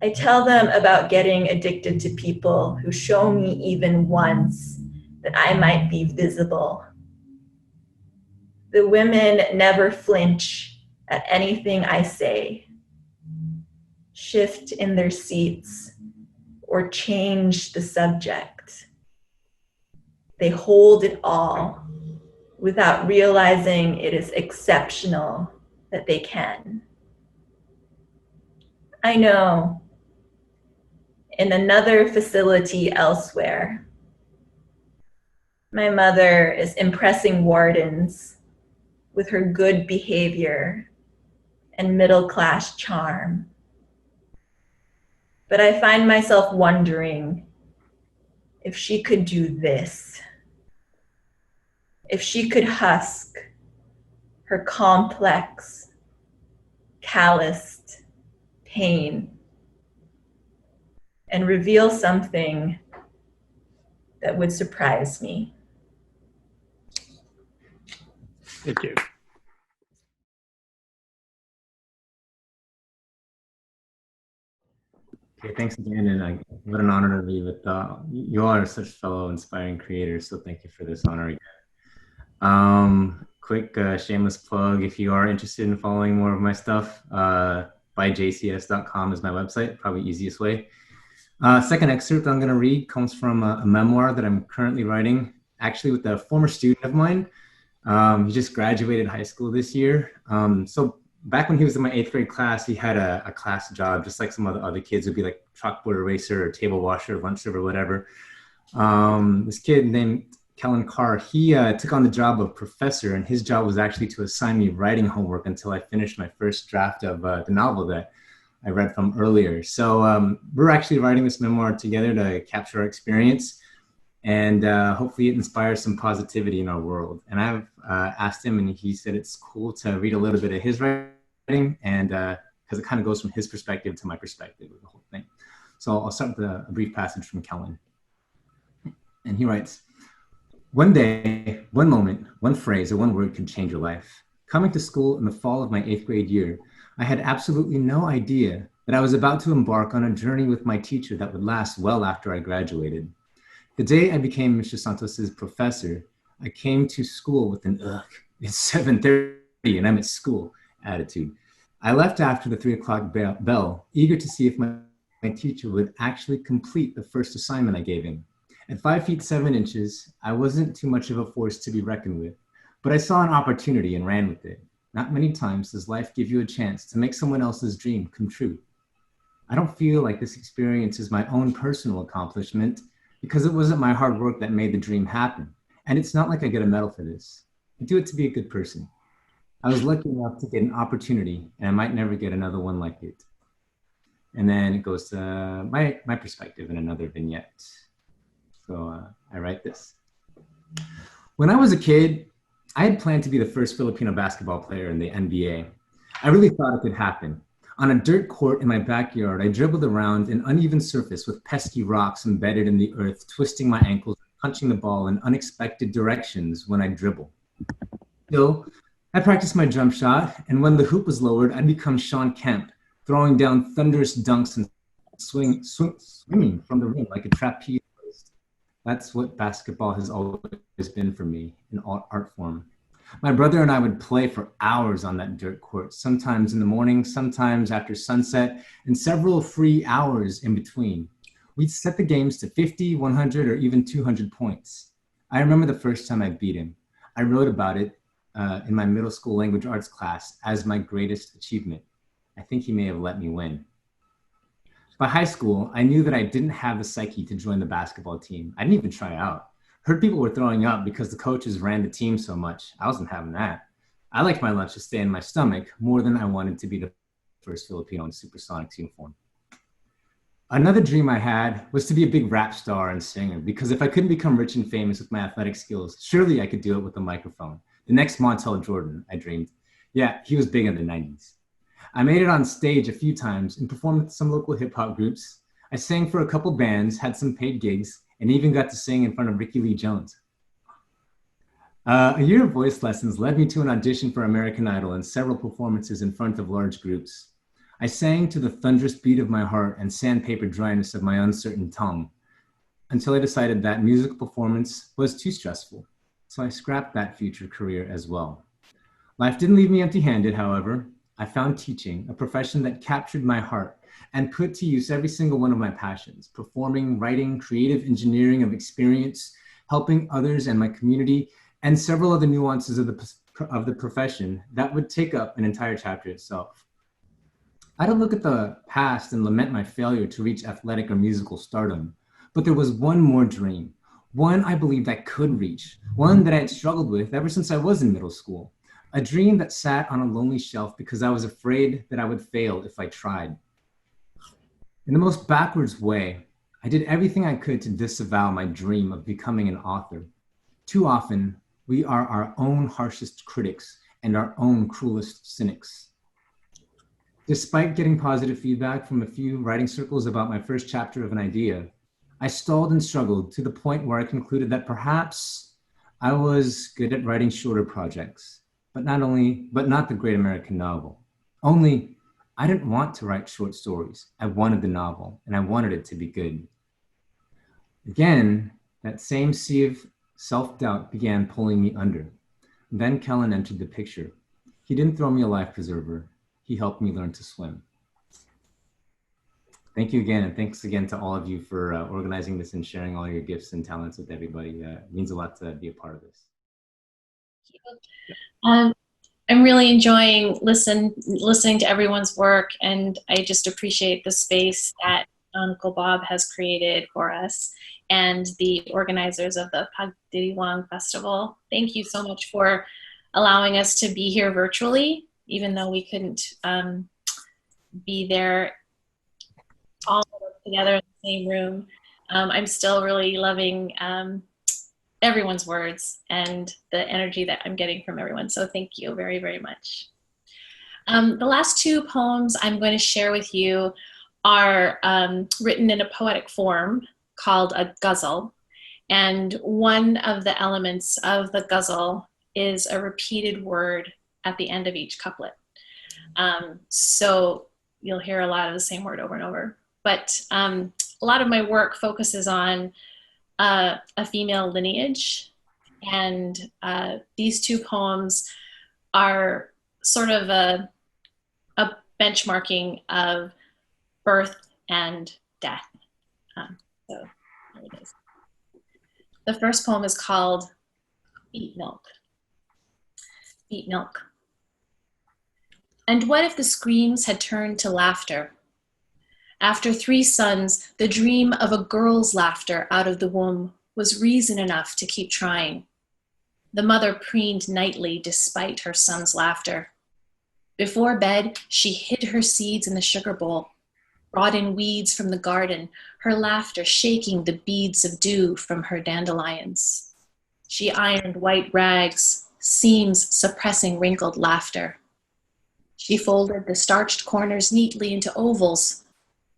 I tell them about getting addicted to people who show me even once that I might be visible. The women never flinch at anything I say, shift in their seats, or change the subject. They hold it all without realizing it is exceptional that they can. I know, in another facility elsewhere, my mother is impressing wardens with her good behavior and middle-class charm. But I find myself wondering if she could do this, if she could husk her complex, calloused pain and reveal something that would surprise me. Thank you. Okay, thanks again, and what an honor to be with you all are such fellow inspiring creators, so thank you for this honor again. Quick shameless plug, if you are interested in following more of my stuff, byjcs.com is my website, probably easiest way. Second excerpt I'm going to read comes from a memoir that I'm currently writing, actually with a former student of mine. He just graduated high school this year. So back when he was in my 8th grade class, he had a class job, just like some other kids would be like chalkboard eraser or table washer, lunch server, whatever. This kid named Kellen Carr, he took on the job of professor, and his job was actually to assign me writing homework until I finished my first draft of the novel that I read from earlier. So we're actually writing this memoir together to capture our experience, and hopefully it inspires some positivity in our world. And I've asked him, and he said it's cool to read a little bit of his writing, and because it kind of goes from his perspective to my perspective of the whole thing. So I'll start with a brief passage from Kellen. And he writes, "One day, one moment, one phrase, or one word can change your life. Coming to school in the fall of my 8th grade year, I had absolutely no idea that I was about to embark on a journey with my teacher that would last well after I graduated. The day I became Mr. Santos's professor, I came to school with an it's 7:30 and I'm at school attitude. I left after the 3 o'clock bell, eager to see if my teacher would actually complete the first assignment I gave him. At 5 feet 7 inches, I wasn't too much of a force to be reckoned with, but I saw an opportunity and ran with it. Not many times does life give you a chance to make someone else's dream come true. I don't feel like this experience is my own personal accomplishment because it wasn't my hard work that made the dream happen. And it's not like I get a medal for this. I do it to be a good person. I was lucky enough to get an opportunity, and I might never get another one like it." And then it goes to my perspective in another vignette. So I write this. "When I was a kid, I had planned to be the first Filipino basketball player in the NBA. I really thought it could happen. On a dirt court in my backyard, I dribbled around an uneven surface with pesky rocks embedded in the earth, twisting my ankles, punching the ball in unexpected directions when I dribble. Still, I practiced my jump shot, and when the hoop was lowered, I'd become Sean Kemp, throwing down thunderous dunks and swinging from the rim like a trapeze artist. That's what basketball has always been for me, an art form. My brother and I would play for hours on that dirt court, sometimes in the morning, sometimes after sunset, and several free hours in between. We'd set the games to 50, 100, or even 200 points. I remember the first time I beat him. I wrote about it in my middle school language arts class as my greatest achievement. I think he may have let me win. By high school, I knew that I didn't have the psyche to join the basketball team. I didn't even try out. Heard people were throwing up because the coaches ran the team so much. I wasn't having that. I liked my lunch to stay in my stomach more than I wanted to be the first Filipino in Supersonics uniform. Another dream I had was to be a big rap star and singer, because if I couldn't become rich and famous with my athletic skills, surely I could do it with a microphone. The next Montel Jordan, I dreamed. Yeah, he was big in the 90s. I made it on stage a few times and performed with some local hip hop groups. I sang for a couple bands, had some paid gigs, and even got to sing in front of Ricky Lee Jones. A year of voice lessons led me to an audition for American Idol and several performances in front of large groups. I sang to the thunderous beat of my heart and sandpaper dryness of my uncertain tongue until I decided that musical performance was too stressful. So I scrapped that future career as well. Life didn't leave me empty-handed, however. I found teaching, a profession that captured my heart and put to use every single one of my passions: performing, writing, creative engineering of experience, helping others and my community, and several other nuances of the profession that would take up an entire chapter itself. I don't look at the past and lament my failure to reach athletic or musical stardom, but there was one more dream, one I believed I could reach, one that I had struggled with ever since I was in middle school, a dream that sat on a lonely shelf because I was afraid that I would fail if I tried. In the most backwards way, I did everything I could to disavow my dream of becoming an author. Too often, we are our own harshest critics and our own cruelest cynics. Despite getting positive feedback from a few writing circles about my first chapter of an idea, I stalled and struggled to the point where I concluded that perhaps I was good at writing shorter projects, but not the great American novel. Only I didn't want to write short stories. I wanted the novel, and I wanted it to be good. Again, that same sea of self-doubt began pulling me under. Then Kellen entered the picture. He didn't throw me a life preserver. He helped me learn to swim. Thank you again, and thanks again to all of you for organizing this and sharing all your gifts and talents with everybody. It means a lot to be a part of this. I'm really enjoying listening to everyone's work, and I just appreciate the space that Uncle Bob has created for us and the organizers of the Pagdiriwang Festival. Thank you so much for allowing us to be here virtually, even though we couldn't be there all together in the same room. I'm still really loving everyone's words and the energy that I'm getting from everyone. So thank you very, very much. The last two poems I'm going to share with you are written in a poetic form called a ghazal. And one of the elements of the ghazal is a repeated word at the end of each couplet. So you'll hear a lot of the same word over and over. But a lot of my work focuses on a female lineage. And these two poems are sort of a benchmarking of birth and death. So there it is. The first poem is called Eat Milk. Eat milk. And what if the screams had turned to laughter? After 3 sons, the dream of a girl's laughter out of the womb was reason enough to keep trying. The mother preened nightly despite her son's laughter. Before bed, she hid her seeds in the sugar bowl, brought in weeds from the garden, her laughter shaking the beads of dew from her dandelions. She ironed white rags, seams suppressing wrinkled laughter. She folded the starched corners neatly into ovals,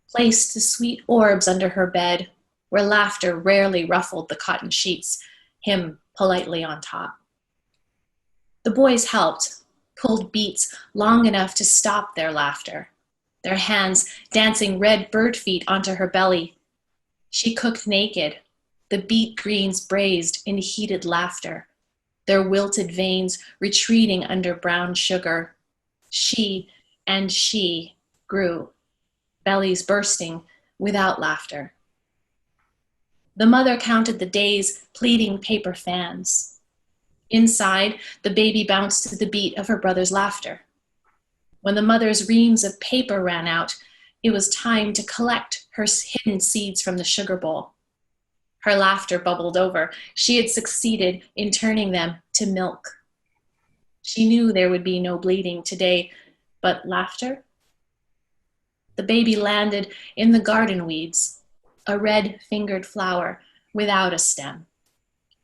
placed the sweet orbs under her bed, where laughter rarely ruffled the cotton sheets, him politely on top. The boys helped, pulled beats long enough to stop their laughter, their hands dancing red bird feet onto her belly. She cooked naked, the beet greens braised in heated laughter, their wilted veins retreating under brown sugar. She grew, bellies bursting without laughter. The mother counted the days, pleating paper fans. Inside, the baby bounced to the beat of her brother's laughter. When the mother's reams of paper ran out, it was time to collect her hidden seeds from the sugar bowl. Her laughter bubbled over. She had succeeded in turning them to milk. She knew there would be no bleeding today, but laughter? The baby landed in the garden weeds, a red-fingered flower without a stem.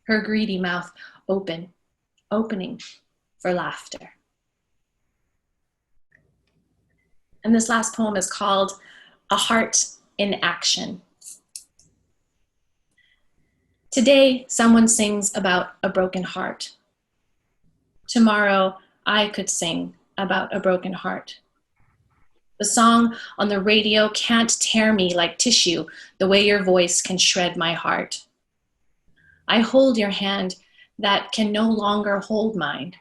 Her greedy mouth opening for laughter. And this last poem is called A Heart in Action. Today, someone sings about a broken heart. Tomorrow, I could sing about a broken heart. The song on the radio can't tear me like tissue the way your voice can shred my heart. I hold your hand that can no longer hold mine.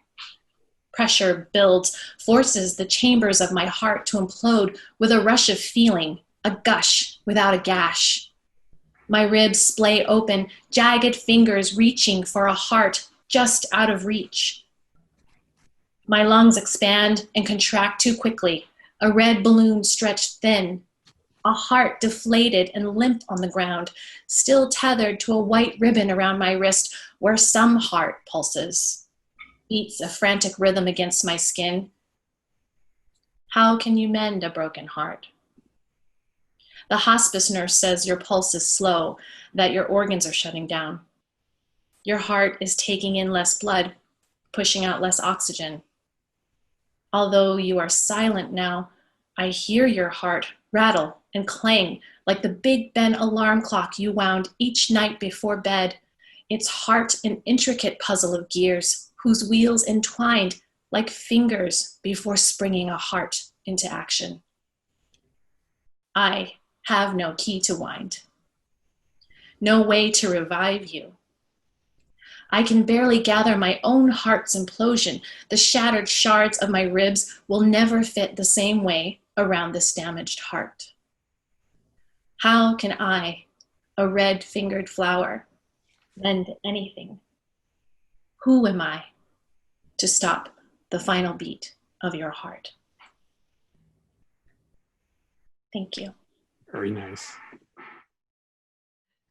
Pressure builds, forces the chambers of my heart to implode with a rush of feeling, a gush without a gash. My ribs splay open, jagged fingers reaching for a heart just out of reach. My lungs expand and contract too quickly, a red balloon stretched thin, a heart deflated and limp on the ground, still tethered to a white ribbon around my wrist where some heart pulses, beats a frantic rhythm against my skin. How can you mend a broken heart? The hospice nurse says your pulse is slow, that your organs are shutting down. Your heart is taking in less blood, pushing out less oxygen. Although you are silent now, I hear your heart rattle and clang like the Big Ben alarm clock you wound each night before bed, its heart an intricate puzzle of gears whose wheels entwined like fingers before springing a heart into action. I have no key to wind, no way to revive you. I can barely gather my own heart's implosion. The shattered shards of my ribs will never fit the same way around this damaged heart. How can I, a red-fingered flower, mend anything? Who am I to stop the final beat of your heart? Thank you. Very nice.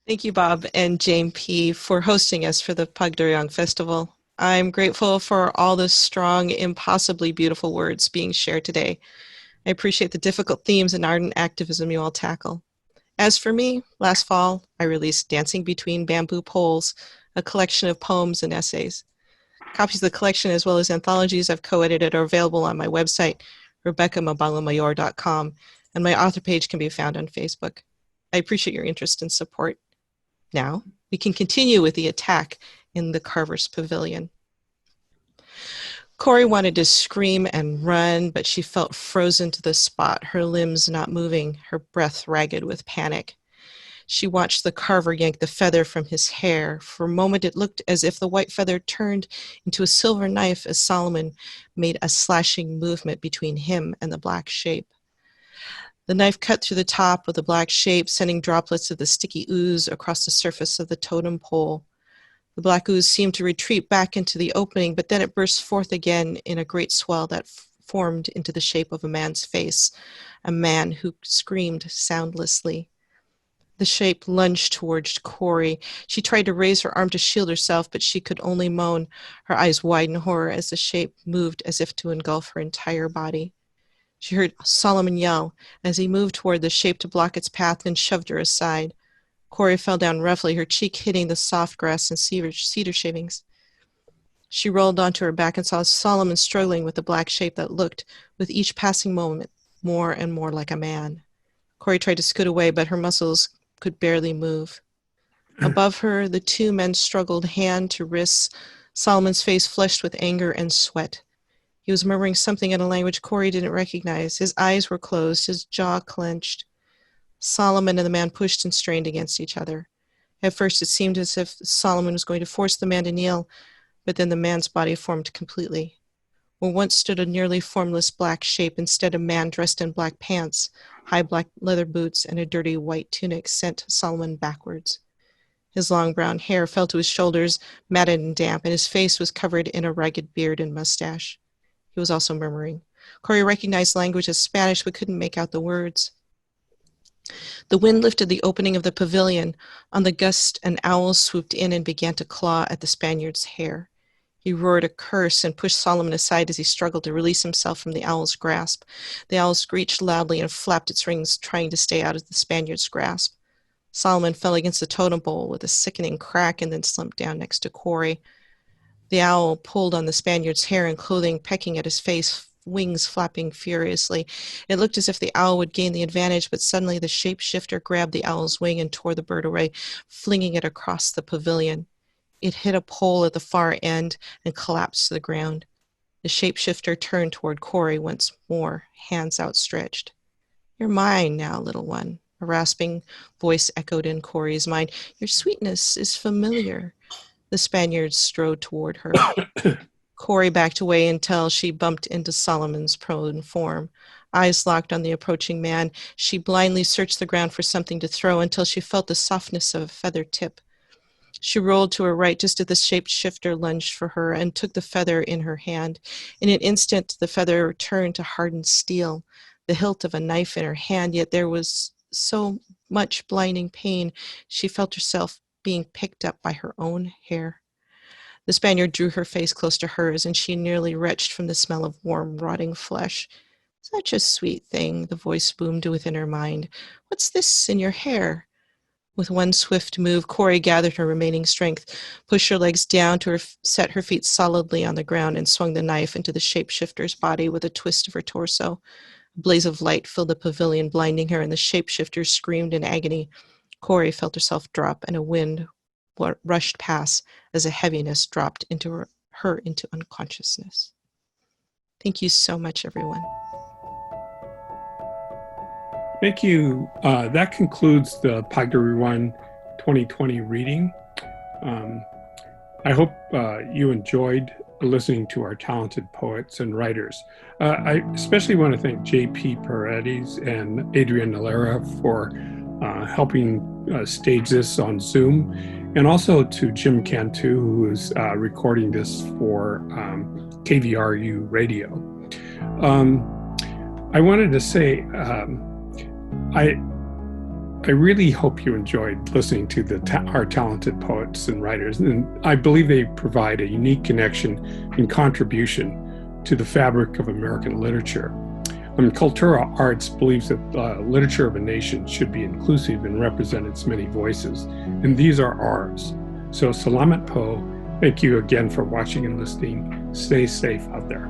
Thank you, Bob and Jane P., for hosting us for the Pagdiriwang Festival. I'm grateful for all the strong, impossibly beautiful words being shared today. I appreciate the difficult themes and ardent activism you all tackle. As for me, last fall, I released Dancing Between Bamboo Poles, a collection of poems and essays. Copies of the collection, as well as anthologies I've co-edited, are available on my website, RebeccaMabalamayor.com, and my author page can be found on Facebook. I appreciate your interest and support. Now, we can continue with the attack in the Carver's Pavilion. Corey wanted to scream and run, but she felt frozen to the spot, her limbs not moving, her breath ragged with panic. She watched the carver yank the feather from his hair. For a moment, it looked as if the white feather turned into a silver knife as Solomon made a slashing movement between him and the black shape. The knife cut through the top of the black shape, sending droplets of the sticky ooze across the surface of the totem pole. The black ooze seemed to retreat back into the opening, but then it burst forth again in a great swell that formed into the shape of a man's face, a man who screamed soundlessly. The shape lunged towards Corey. She tried to raise her arm to shield herself, but she could only moan, her eyes wide in horror as the shape moved as if to engulf her entire body. She heard Solomon yell as he moved toward the shape to block its path and shoved her aside. Corey fell down roughly, her cheek hitting the soft grass and cedar shavings. She rolled onto her back and saw Solomon struggling with the black shape that looked, with each passing moment, more and more like a man. Corey tried to scoot away, but her muscles could barely move. Above her, the two men struggled hand to wrist, Solomon's face flushed with anger and sweat. He was murmuring something in a language Corey didn't recognize. His eyes were closed, his jaw clenched. Solomon and the man pushed and strained against each other. At first, it seemed as if Solomon was going to force the man to kneel, but then the man's body formed completely. Where once stood a nearly formless black shape, instead a man dressed in black pants, high black leather boots, and a dirty white tunic sent Solomon backwards. His long brown hair fell to his shoulders, matted and damp, and his face was covered in a ragged beard and mustache. He was also murmuring. Corey recognized language as Spanish, but couldn't make out the words. The wind lifted the opening of the pavilion. On the gust, an owl swooped in and began to claw at the Spaniard's hair. He roared a curse and pushed Solomon aside as he struggled to release himself from the owl's grasp. The owl screeched loudly and flapped its wings, trying to stay out of the Spaniard's grasp. Solomon fell against the totem pole with a sickening crack and then slumped down next to Corey. The owl pulled on the Spaniard's hair and clothing, pecking at his face, wings flapping furiously. It looked as if the owl would gain the advantage, but suddenly the shapeshifter grabbed the owl's wing and tore the bird away, flinging it across the pavilion. It hit a pole at the far end and collapsed to the ground. The shapeshifter turned toward Corey once more, hands outstretched. "You're mine now, little one," a rasping voice echoed in Corey's mind. "Your sweetness is familiar." The Spaniard strode toward her. Corey backed away until she bumped into Solomon's prone form. Eyes locked on the approaching man, she blindly searched the ground for something to throw until she felt the softness of a feather tip. She rolled to her right just as the shapeshifter lunged for her and took the feather in her hand. In an instant, the feather turned to hardened steel, the hilt of a knife in her hand, yet there was so much blinding pain, she felt herself being picked up by her own hair. The Spaniard drew her face close to hers, and she nearly retched from the smell of warm, rotting flesh. "Such a sweet thing," the voice boomed within her mind. "What's this in your hair?" With one swift move, Corey gathered her remaining strength, pushed her legs down to set her feet solidly on the ground, and swung the knife into the shapeshifter's body with a twist of her torso. A blaze of light filled the pavilion, blinding her, and the shapeshifter screamed in agony. Corey felt herself drop, and a wind rushed past as a heaviness dropped into her into unconsciousness. Thank you so much, everyone. Thank you. That concludes the Pagdiriwang 2020 reading. I hope you enjoyed listening to our talented poets and writers. I especially want to thank JP Paredes and Adrian Nalera for helping stage this on Zoom, and also to Jim Cantu, who is recording this for KVRU radio. I wanted to say, I really hope you enjoyed listening to our talented poets and writers, and I believe they provide a unique connection and contribution to the fabric of American literature. Cultura Arts believes that the literature of a nation should be inclusive and represent its many voices, and these are ours. So salamat po. Thank you again for watching and listening. Stay safe out there.